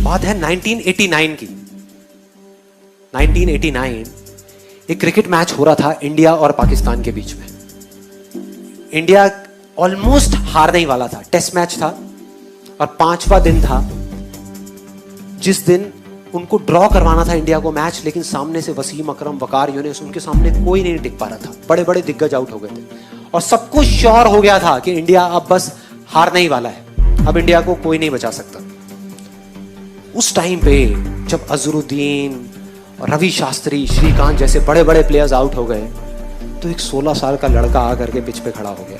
बात है 1989 की। 1989 एक क्रिकेट मैच हो रहा था इंडिया और पाकिस्तान के बीच में। इंडिया ऑलमोस्ट हारने ही वाला था, टेस्ट मैच था और 5वां दिन था जिस दिन उनको ड्रॉ करवाना था इंडिया को मैच, लेकिन सामने से वसीम अकरम, वकार यूनिस, उनके सामने कोई नहीं टिक पा रहा था। बड़े बड़े दिग्गज आउट हो गए थे और सबको श्योर हो गया था कि इंडिया अब बस हारने ही वाला है, अब इंडिया को कोई नहीं बचा सकता। उस टाइम पे जब अजहरुद्दीन, रवि शास्त्री, श्रीकांत जैसे बड़े बड़े प्लेयर्स आउट हो गए तो एक 16 साल का लड़का आकर के पिच पे खड़ा हो गया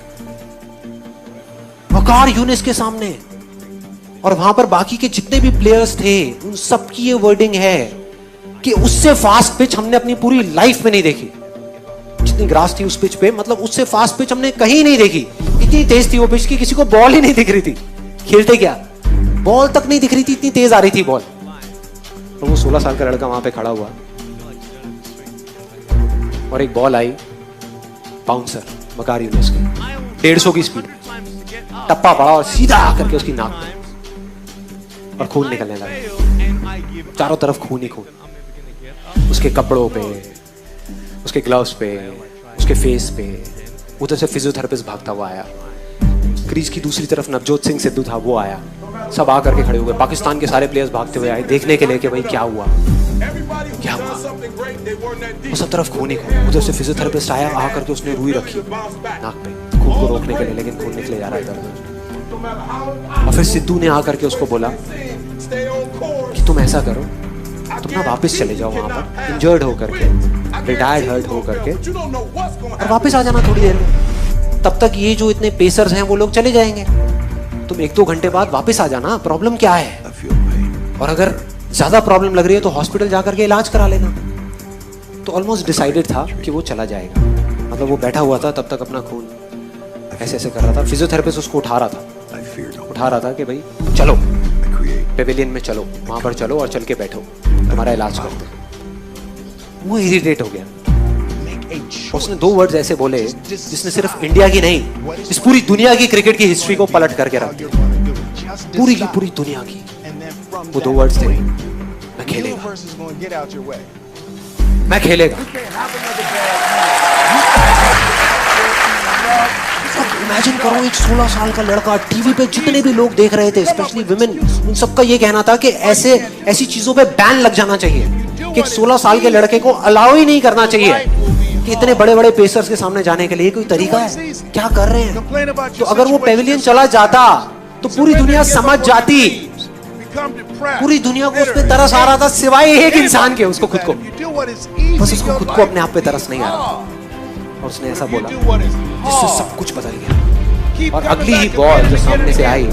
वकार यूनिस के सामने, और वहां पर बाकी के जितने भी प्लेयर्स थे उन सबकी ये वर्डिंग है कि उससे फास्ट पिच हमने अपनी पूरी लाइफ में नहीं देखी। जितनी ग्रास थी उस पिच पे, मतलब उससे फास्ट पिच हमने कहीं नहीं देखी। इतनी तेज थी वो पिच की किसी को बॉल ही नहीं दिख रही थी। खेलते क्या, बॉल तक नहीं दिख रही थी, इतनी तेज आ रही थी बॉल। और वो 16 साल का लड़का वहां पे खड़ा हुआ और एक बॉल आई बाउंसर वकार यूनिस की 150 की स्पीड, टप्पा पड़ा और सीधा आकर के उसकी नाक पे और खून निकलने लगा। चारों तरफ खून ही खून, उसके कपड़ों पे, उसके ग्लव्स पे, उसके फेस पे। उधर से फिजियोथेरेपिस्ट भागता हुआ आया। क्रीज की दूसरी तरफ नवजोत सिंह सिद्धू था, वो आया। सब आकर के खड़े हो गए। पाकिस्तान के सारे प्लेयर्स भागते हुए आए देखने के लिए कि भाई क्या हुआ क्या हुआ। वो सब तरफ खून ही खून। उधर से फिजियोथेरेपिस्ट आया, आकर के उसने रुई रखी नाक पे खून को रोकने के लिए, लेकिन खून निकले जा रहा है इधर। और फिर सिद्धू ने आकर के उसको बोला कि तुम ऐसा करो, तुम ना वापस चले जाओ वहां पर इंजर्ड होकर के, रिटायर्ड हर्ट होकर के, और वापस आ जाना थोड़ी देर में। तब तक ये जो इतने पेसर्स हैं वो लोग चले जाएंगे। तुम 1-2 घंटे बाद वापस आ जाना, प्रॉब्लम क्या है। और अगर ज्यादा प्रॉब्लम लग रही है तो हॉस्पिटल जाकर के इलाज करा लेना। तो ऑलमोस्ट डिसाइडेड था कि वो चला जाएगा। मतलब वो बैठा हुआ था तब तक अपना खून ऐसे ऐसे कर रहा था। फिजियोथेरेपिस्ट उसको उठा रहा था कि भाई चलो पेविलियन में चलो, वहां पर चलो और चल के बैठो, तुम्हारा इलाज करते हैं। वो इरिटेट हो गया। उसने 2 वर्ड्स ऐसे बोले जिसने सिर्फ इंडिया की नहीं, इस पूरी दुनिया की क्रिकेट की हिस्ट्री को पलट करके रख दिया। पूरी की पूरी दुनिया की। वो 2 वर्ड्स थे, मैं खेलेगा, मैं खेलेगा। इमेजिन करो, एक 16 साल का लड़का, टीवी पे जितने भी लोग देख रहे थे, स्पेशली विमेन, उन सबका ये कहना था कि ऐसी चीजों पे बैन लग जाना चाहिए कि एक 16 साल के लड़के को अलाउ ही नहीं करना चाहिए कि इतने बड़े बड़े पेसर्स के सामने जाने के लिए। कोई तरीका है? क्या कर रहे हैं? तो अगर वो पेविलियन चला जाता तो पूरी दुनिया समझ जाती। पूरी दुनिया को उस पे तरस आ रहा था, सिवाय एक इंसान के, उसको खुद को। बस उसको खुद को अपने आप पे तरस नहीं आ रहा। और उसने ऐसा बोला जिससे सब कुछ बदल गया। और अगली ही बॉल जो सामने से आई,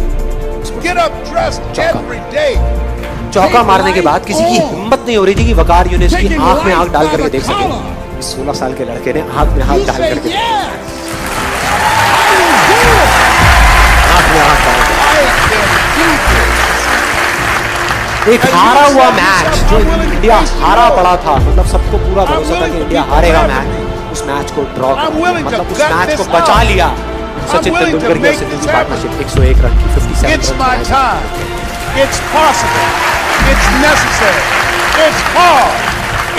चौका मारने के बाद किसी की हिम्मत नहीं हो रही थी कि वकार यूनिस की आंख में आंख डाल करके देख सके। इस 16 साल के लड़के ने आंख में आंख डाल करके एक हारा हुआ मैच जो इंडिया हारा पड़ा था, मतलब सबको पूरा भरोसा था कि इंडिया हारेगा मैच, उस मैच को ड्रॉ कर, मतलब उस मैच को बचा लिया सचिन तेंदुलकर की सिद्धू की पार्टनरशिप। 101 रन की 57 run. It's possible. It's necessary. It's hard.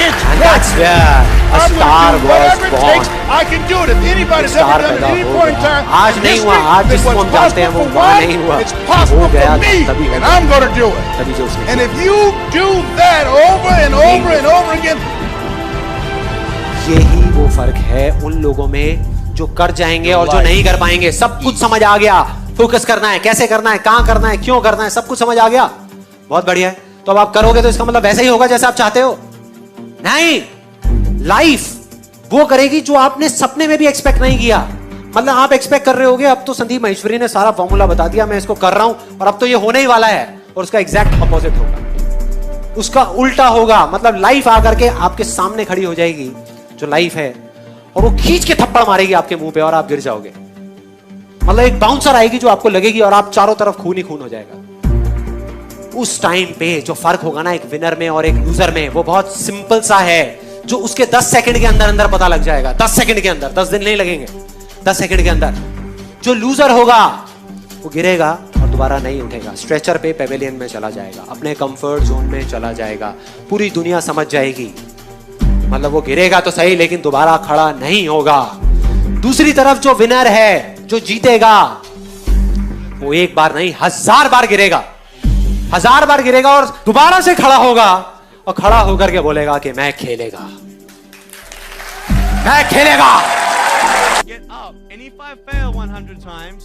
It's and that's where a star was born. I can do it. If anybody's ever done it at any point in time, आज नहीं हुआ, आज जिसको हम जानते हैं वो वहाँ नहीं हुआ, it's possible for me, and I'm going to do it. तभी जो उसने And if you do that over and over and over again, यही वो फर्क है उन लोगों में जो कर जाएंगे और जो नहीं कर पाएंगे। सब कुछ समझ आ गया, फोकस करना है, कैसे करना है, कहां करना है, क्यों करना है, सब कुछ समझ आ गया। बहुत बढ़िया है। तो अब आप करोगे तो इसका मतलब वैसा ही होगा जैसे आप चाहते हो? नहीं, लाइफ वो करेगी जो आपने सपने में भी एक्सपेक्ट नहीं किया। मतलब आप एक्सपेक्ट कर रहे होगे अब तो संदीप महेश्वरी ने सारा फॉर्मूला बता दिया, मैं इसको कर रहा हूं और अब तो ये होने ही वाला है, और उसका एग्जैक्ट अपोजिट होगा, उसका उल्टा होगा। मतलब लाइफ आकर के आपके सामने खड़ी हो जाएगी जो लाइफ है, और वो खींच के थप्पड़ मारेगी आपके मुंह पे और आप गिर जाओगे। मतलब एक बाउंसर आएगी जो आपको लगेगी और आप चारों तरफ खून ही खून हो जाएगा। उस टाइम पे जो फर्क होगा ना एक विनर में और एक लूजर में, वो बहुत सिंपल सा है, जो उसके 10 सेकंड के अंदर अंदर पता लग जाएगा। 10 सेकंड के अंदर, 10 दिन नहीं लगेंगे, 10 सेकंड के अंदर। जो लूजर होगा वो गिरेगा और दोबारा नहीं उठेगा, स्ट्रेचर पे पेवेलियन में चला जाएगा, अपने कंफर्ट जोन में चला जाएगा, पूरी दुनिया समझ जाएगी, मतलब वो गिरेगा तो सही लेकिन दोबारा खड़ा नहीं होगा। दूसरी तरफ जो विनर है, जो जीतेगा, वो एक बार नहीं 1000 बार गिरेगा, 1000 बार गिरेगा और दोबारा से खड़ा होगा और खड़ा होकर के बोलेगा कि मैं खेलेगा, मैं खेलेगा। Get up. And if I fail 100 times,